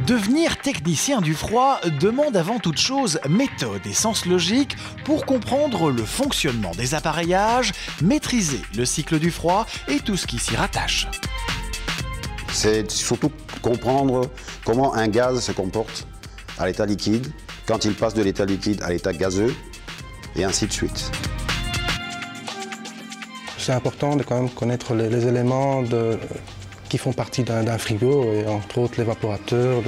Devenir technicien du froid demande avant toute chose méthode et sens logique pour comprendre le fonctionnement des appareillages, maîtriser le cycle du froid et tout ce qui s'y rattache. C'est surtout comprendre comment un gaz se comporte à l'état liquide, quand il passe de l'état liquide à l'état gazeux, et ainsi de suite. C'est important de quand même connaître les éléments qui font partie d'un frigo, et entre autres l'évaporateur,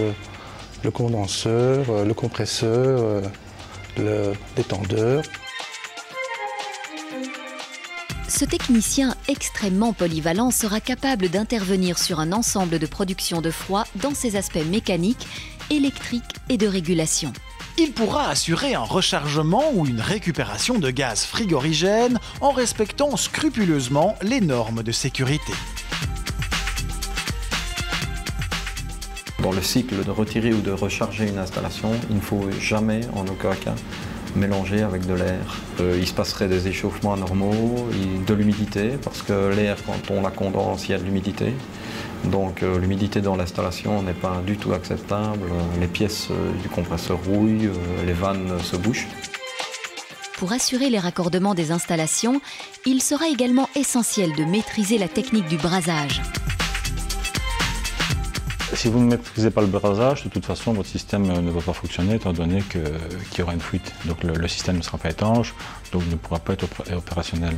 le condenseur, le compresseur, le détendeur. Ce technicien extrêmement polyvalent sera capable d'intervenir sur un ensemble de production de froid dans ses aspects mécaniques, électriques et de régulation. Il pourra assurer un rechargement ou une récupération de gaz frigorigène en respectant scrupuleusement les normes de sécurité. Dans le cycle de retirer ou de recharger une installation, il ne faut jamais, en aucun cas, mélanger avec de l'air. Il se passerait des échauffements anormaux, de l'humidité, parce que l'air, quand on la condense, il y a de l'humidité. Donc l'humidité dans l'installation n'est pas du tout acceptable. Les pièces du compresseur rouillent, les vannes se bouchent. Pour assurer les raccordements des installations, il sera également essentiel de maîtriser la technique du brasage. Si vous ne maîtrisez pas le brasage, de toute façon, votre système ne va pas fonctionner étant donné qu'il y aura une fuite. Donc le système ne sera pas étanche, donc ne pourra pas être opérationnel.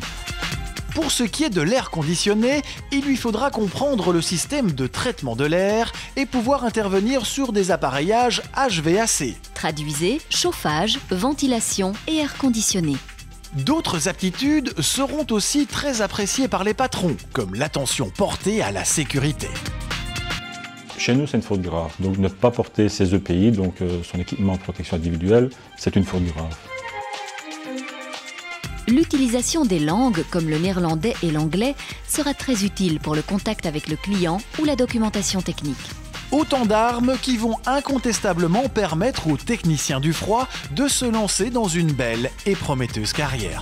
Pour ce qui est de l'air conditionné, il lui faudra comprendre le système de traitement de l'air et pouvoir intervenir sur des appareillages HVAC. Traduisez chauffage, ventilation et air conditionné. D'autres aptitudes seront aussi très appréciées par les patrons, comme l'attention portée à la sécurité. Chez nous, c'est une faute grave. Donc ne pas porter ses EPI, donc son équipement de protection individuelle, c'est une faute grave. L'utilisation des langues, comme le néerlandais et l'anglais, sera très utile pour le contact avec le client ou la documentation technique. Autant d'armes qui vont incontestablement permettre aux techniciens du froid de se lancer dans une belle et prometteuse carrière.